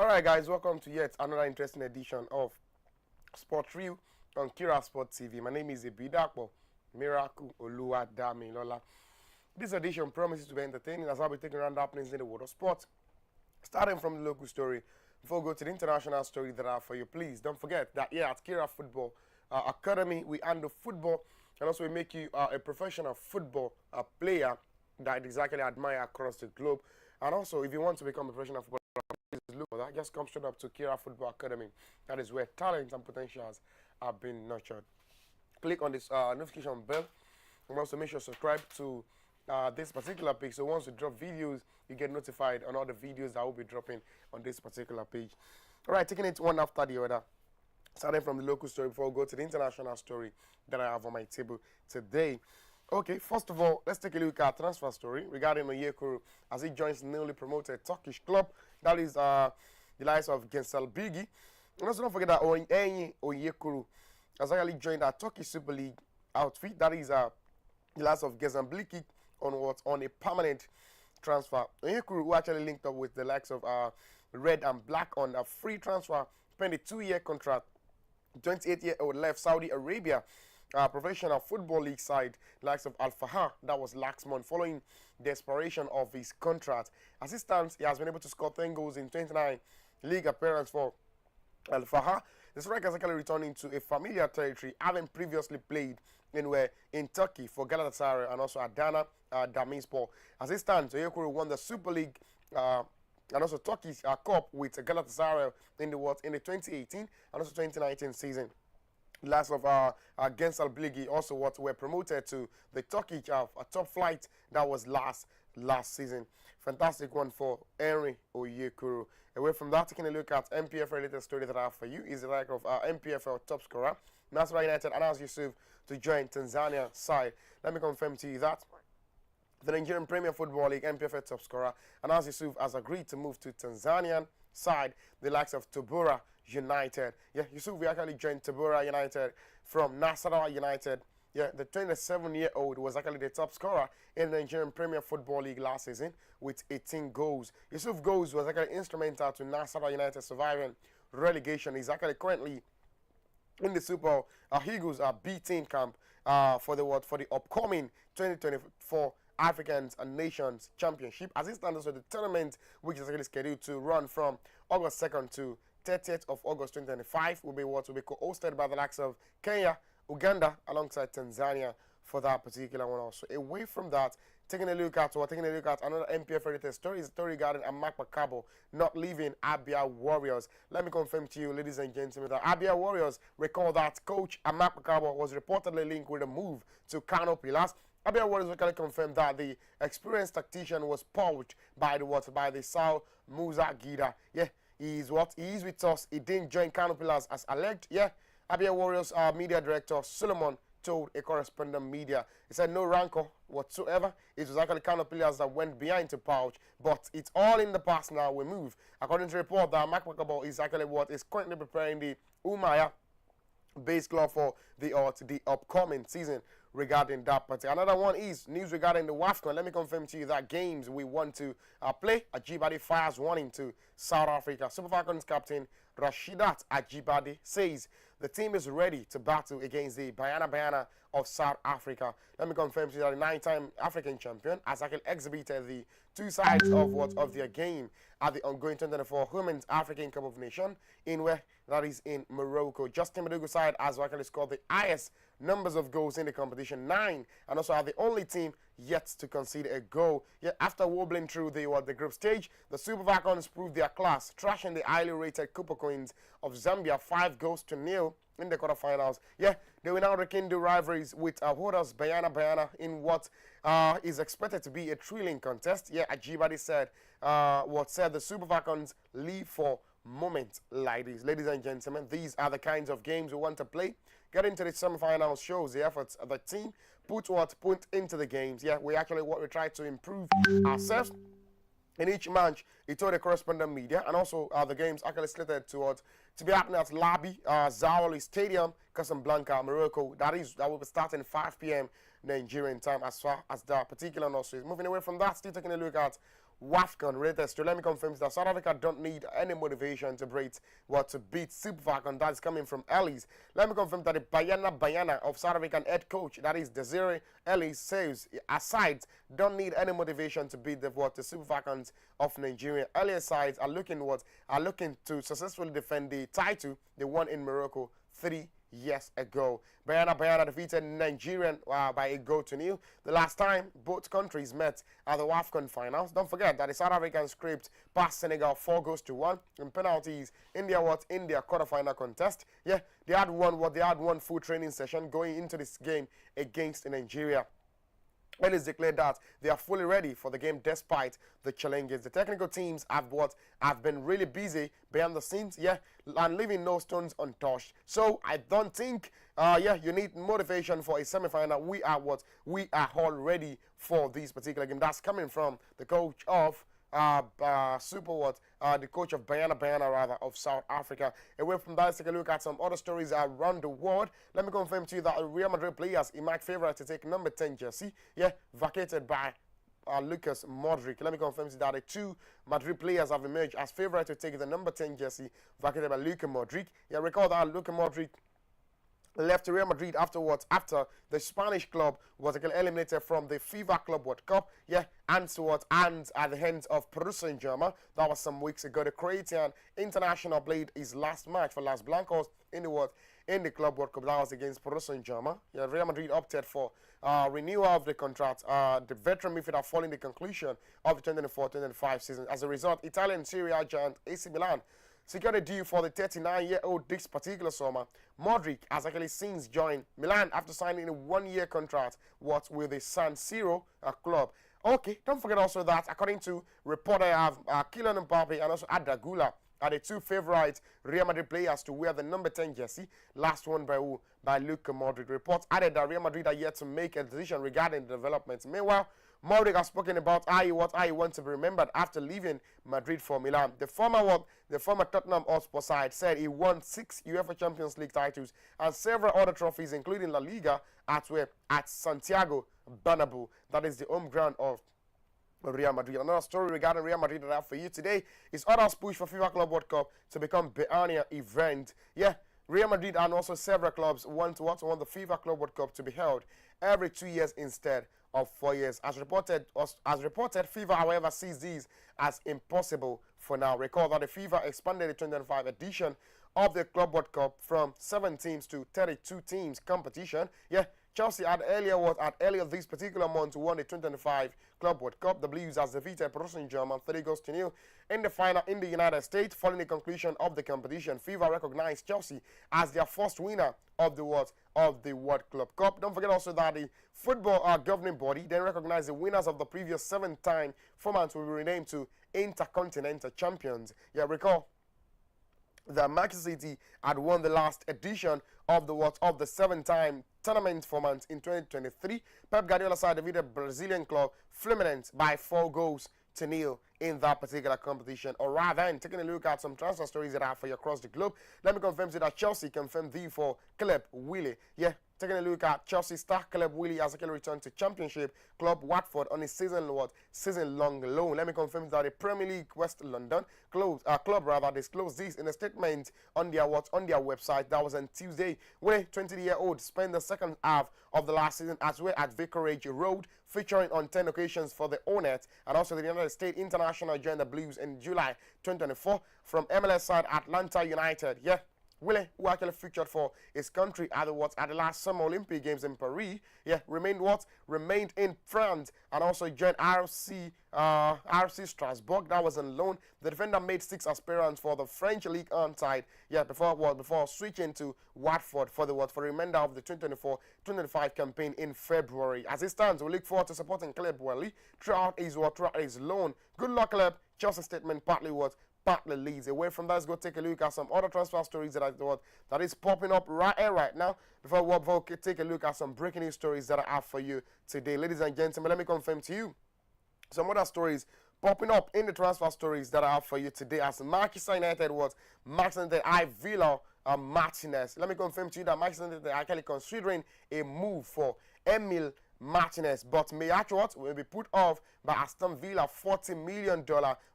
Alright guys, welcome to yet another interesting edition of Sport Review on Kiraa Sport TV. My name is Ibidapo Miracle Oluwa Damilola. This edition promises to be entertaining as I'll be taking around happenings in the world of sport. Starting from the local story, before we go to the international story that I have for you, please don't forget that here at Kiraa Football Academy, we handle football and also we make you a professional football player that is actually admired across the globe. And also, if you want to become a professional football look for that, just come straight up to Kiraa Football Academy. That is where talents and potentials have been nurtured. Click on this notification bell and also make sure to subscribe to this particular page, so once we drop videos you get notified on all the videos that will be dropping on this particular page. All right, taking it one after the other, starting from the local story before we go to the international story that I have on my table today. Okay, first of all, let's take a look at transfer story regarding Onyekuru as he joins newly promoted Turkish club. That is the likes of Gençlerbirliği. And also don't forget that Onyekuru has actually joined our Turkish Super League outfit. That is the likes of Gençlerbirliği on a permanent transfer. Onyekuru, who actually linked up with the likes of Red and Black on a free transfer, spent a 2-year contract. 28-year-old left Saudi Arabia professional football league side, likes of Al Fahar, that was last month, following the expiration of his contract. As it stands, he has been able to score 10 goals in 29 league appearances for Al Fahar. The striker is actually returning to a familiar territory, having previously played in Turkey for Galatasaray and also Adana Demirspor. As it stands, Onyekuru won the Super League and also Turkish Cup with Galatasaray in the 2018 and also 2019 season. Last of Gençlerbirliği also were promoted to the Turkish top flight. That was last season. Fantastic one for Henry Onyekuru. Away from that, taking a look at MPFL related story that I have for you is the like of MPFL top scorer Nasra United announced Yusuf to join Tanzania side. Let me confirm to you that the Nigerian Premier Football League MPFL top scorer announced Yusuf has agreed to move to Tanzanian side, the likes of Tabora United. Yeah, Yusuf will actually joined Tabora United from Nasarawa United. Yeah, the 27-year-old was actually the top scorer in the Nigerian Premier Football League last season with 18 goals. Yusuf goals was actually instrumental to Nasarawa United surviving relegation. He's actually currently in the Super Eagles B team camp for the upcoming 2024 Africans and Nations Championship. As it stands, so the tournament, which is actually scheduled to run from August 2nd to 30th of August 2025, will be co-hosted by the likes of Kenya, Uganda, alongside Tanzania for that particular one also. Away from that, taking a look at another MPF related story, is a story regarding Amak Makabo not leaving Abia Warriors. Let me confirm to you, ladies and gentlemen, that Abia Warriors, recall that coach Amak Makabo was reportedly linked with a move to Kano Pillars. Abia Warriors can confirm that the experienced tactician was poached by the Sao Musa Gida. Yeah, he is with us. He didn't join Kano Pillars as alleged. Yeah, Abia Warriors media director Solomon told a correspondent media. He said no rancor whatsoever. It was actually Kano Pillars that went behind to pouch, but it's all in the past now. We move. According to report, that Mark Makabo is actually is currently preparing the Umaya base club for the upcoming season. Regarding that particular, another one is news regarding the WAFCON. Let me confirm to you that games we want to play. Ajibade fires one into South Africa. Super Falcons captain Rashidat Ajibade says the team is ready to battle against the Bayana of South Africa. Let me confirm to you that the 9-time African champion has actually exhibited the two sides of their game at the ongoing 2024 Women's African Cup of Nations that is in Morocco. Justin Madugu's side has actually scored the highest numbers of goals in the competition, 9, and also are the only team yet to concede a goal. Yet after wobbling through the group stage, the Super Falcons proved their class, trashing the highly rated Cooper Queens of Zambia 5-0 in the quarterfinals. Yeah, they will now rekindle rivalries with holders Bayana in what is expected to be a thrilling contest. Yeah, Ajibade said the Super Falcons live for moments like these. Ladies and gentlemen, these are the kinds of games we want to play. Get into the semifinals shows the efforts of the team put into the games. Yeah, we try to improve ourselves in each match. He told the correspondent media, and also the games actually slated to be happening at Labi Zawali Stadium, Casablanca, Morocco. That will be starting 5 p.m. Nigerian time as far as that particular notice. Moving away from that, still taking a look at WAFCON related story. Let me confirm that South Africa don't need any motivation to beat Super Falcons. That's coming from Ellis. Let me confirm that the Bayana of South African head coach, that is Desiree Ellis, says aside don't need any motivation to beat the Super Falcons of Nigeria. Earlier sides are looking to successfully defend the title they won in Morocco 3 years ago. Bayana defeated Nigerian by 1-0. The last time both countries met at the WAFCON finals. Don't forget that the South Africans scraped past Senegal 4-1 in penalties in their quarterfinal contest. Yeah, they had one full training session going into this game against Nigeria. It is declared that they are fully ready for the game despite the challenges. The technical teams have been really busy behind the scenes, and leaving no stones untouched. So I don't think, you need motivation for a semi-final. We are all ready for this particular game. That's coming from the coach of the coach of Bayana of South Africa. Away from that, let's take a look at some other stories around the world. Let me confirm to you that Real Madrid players emerged favorite to take number 10 jersey, vacated by Lucas Modric. Let me confirm to you that the two Madrid players have emerged as favorite to take the number 10 jersey, vacated by Lucas Modric. Recall that Lucas Modric left Real Madrid after the Spanish club was eliminated from the FIFA Club World Cup, and at the hands of Paris Saint-Germain. That was some weeks ago. The Croatian international played his last match for Las Blancas in the Club World Cup. That was against Paris Saint-Germain. Real Madrid opted for renewal of the contract. The veteran midfielder following the conclusion of the 2024-2025 season. As a result, Italian Serie A giant AC Milan secured a deal for the 39-year-old this particular summer. Modric has actually since joined Milan after signing a 1-year contract with the San Siro club. Okay, don't forget also that according to reporter, I have Kylian Mbappe and also Arda Güler are the two favorite Real Madrid players to wear the number 10 jersey. Last one by Luka Modric. Reports added that Real Madrid are yet to make a decision regarding the developments. Meanwhile, Modric has spoken about what I want to be remembered after leaving Madrid for Milan. The former Tottenham Hotspur side said he won 6 UEFA Champions League titles and several other trophies, including La Liga at Santiago Bernabeu. That is the home ground of Real Madrid. Another story regarding Real Madrid that I have for you today is others push for FIFA Club World Cup to become biennial event. Real Madrid and also several clubs want the FIFA Club World Cup to be held every 2 years instead of 4 years. As reported, FIFA, however, sees these as impossible for now. Recall that the FIFA expanded the 2025 edition of the Club World Cup from 7 teams to 32 teams competition. Chelsea had earlier this particular month won the 2025 Club World Cup. The Blues has defeated Paris Saint-Germain 3-0 in the final in the United States. Following the conclusion of the competition, FIFA recognized Chelsea as their first winner of the World Club Cup. Don't forget also that the football governing body then recognized the winners of the previous 7-time formats will be renamed to Intercontinental Champions. Recall that Manchester City had won the last edition of the 7-time tournament format in 2023. Pep Guardiola side defeated Brazilian club Fluminense by 4-0 in that particular competition. Alright then, taking a look at some transfer stories that I have for you across the globe. Let me confirm to you that Chelsea confirmed the for Caleb Willie. Taking a look at Chelsea star Caleb Willie has actually returned to Championship club Watford on his season-long loan. Let me confirm that the Premier League West London club disclosed this in a statement on their website. That was on Tuesday, where 20-year-old spent the second half of the last season as well at Vicarage Road, featuring on 10 occasions for the Hornets, and also the United States International joined the Blues in July 2024 from MLS side Atlanta United. Willie, who actually featured for his country at the last Summer Olympic Games in Paris, remained in France and also joined RC Strasbourg. That was on loan. The defender made 6 appearances for the French League on side, before switching to Watford for the remainder of the 2024-2025 campaign in February. As it stands, we look forward to supporting Caleb Willie throughout his loan. Good luck, Caleb. Chelsea statement partly leads. Away from that, let's go take a look at some other transfer stories that is popping up right now. Before we take a look at some breaking news stories that I have for you today. Ladies and gentlemen, let me confirm to you some other stories popping up in the transfer stories that I have for you today. As Manchester United Villa Martinez. Let me confirm to you that Manchester United are actually considering a move for Emil Martinez, but may actually will be put off by Aston Villa $40 million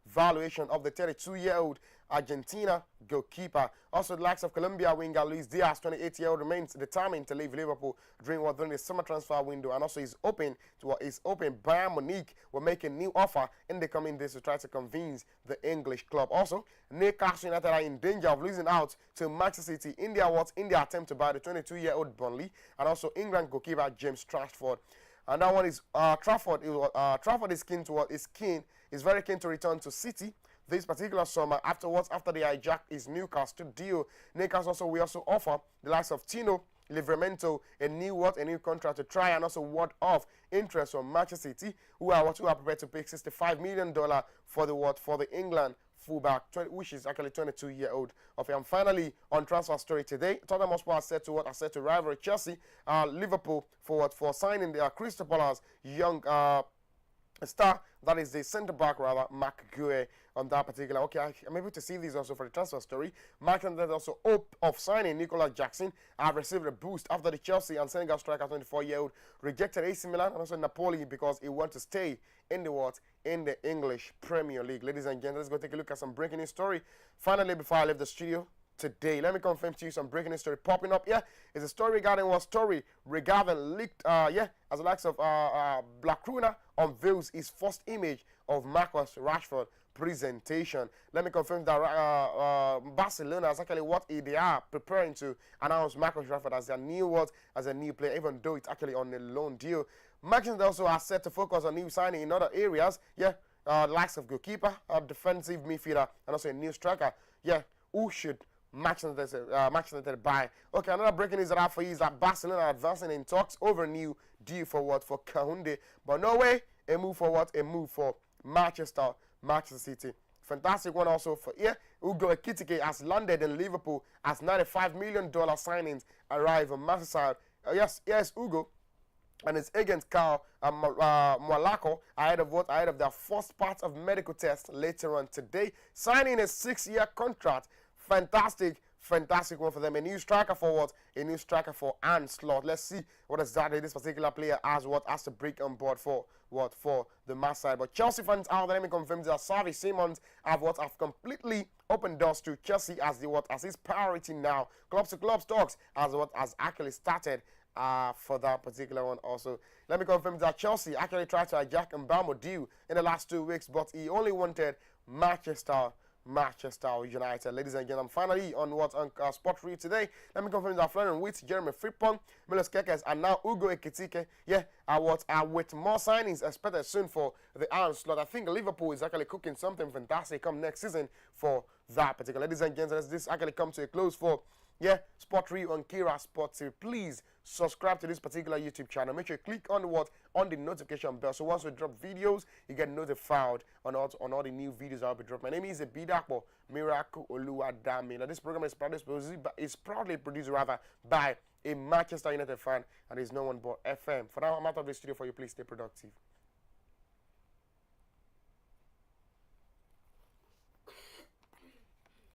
valuation of the 32-year-old Argentina goalkeeper. Also, the likes of Colombia winger Luis Diaz, 28-year-old, remains determined to leave Liverpool during the summer transfer window, and also is open. Bayern Munich will make a new offer in the coming days to try to convince the English club. Also, Newcastle United are in danger of losing out to Manchester City in their attempt to buy the 22-year-old Burnley, and also England goalkeeper James Trafford. And that one is Trafford. Trafford is very keen to return to City this particular summer. After they hijacked his Newcastle deal, Newcastle will also offer the likes of Tino Livramento a new contract to try and also ward off interest from Manchester City, who are prepared to pay $65 million for the England fullback, which is actually 22-year-old of him. And finally, on transfer story today, Tottenham Hotspur has said to rival Chelsea, Liverpool for signing their Crystal Palace young star, that is the centre-back rather, Mark Gué, on that particular. Okay, I'm able to see this also for the transfer story. Mark Gué also hope of signing Nicolas Jackson. Have received a boost after the Chelsea and Senegal striker, 24-year-old, rejected AC Milan and also Napoli because he wants to stay in the English Premier League. Ladies and gentlemen, let's go take a look at some breaking news story. Finally, before I leave the studio today, let me confirm to you some breaking news story popping up here. Is a story regarding leaked as the likes of Blackruna unveils his first image of Marcus Rashford presentation. Let me confirm that Barcelona is actually they are preparing to announce Marcus Rashford as their new player, even though it's actually on a loan deal. Manchester also are set to focus on new signing in other areas. Likes of goalkeeper, defensive midfielder, and also a new striker. Who should Manchester buy? Okay, another breaking news that I have for you is that Barcelona are advancing in talks over a new deal for Kounde, but no way a move for Manchester City. Fantastic one also for Ugo Ekitike has landed in Liverpool as $95 million signings arrive on Manchester side. Yes, Ugo and his agent Carl Mwalako ahead of their first part of medical test later on today, signing a 6-year contract. Fantastic one for them. A new striker for Anslot. Let's see what exactly this particular player has to break on board for the match side. But Chelsea fans out there, let me confirm that Xavi Simons have completely opened doors to Chelsea as his priority now. Club to club talks has actually started for that particular one also. Let me confirm that Chelsea actually tried to hijack Mbamo deal in the last 2 weeks, but he only wanted Manchester United. Ladies and gentlemen, finally on Sport Review today, let me confirm that Florian Wirtz, Jeremy Frimpong, Milos Kekes, and now Ugo Ekitike, with more signings expected soon for the Iron Slot. I think Liverpool is actually cooking something fantastic come next season for that particular. Ladies and gentlemen, this actually comes to a close for Sport Review on Kiraa Sports TV. Please subscribe to this particular YouTube channel. Make sure you click on the notification bell, so once we drop videos, you get notified on all the new videos I'll be dropping. My name is Ebidakpo Miracle Oluwadami. Now this program is proudly produced by a Manchester United fan, and is no one but FM. For now, I'm out of the studio for you. Please stay productive.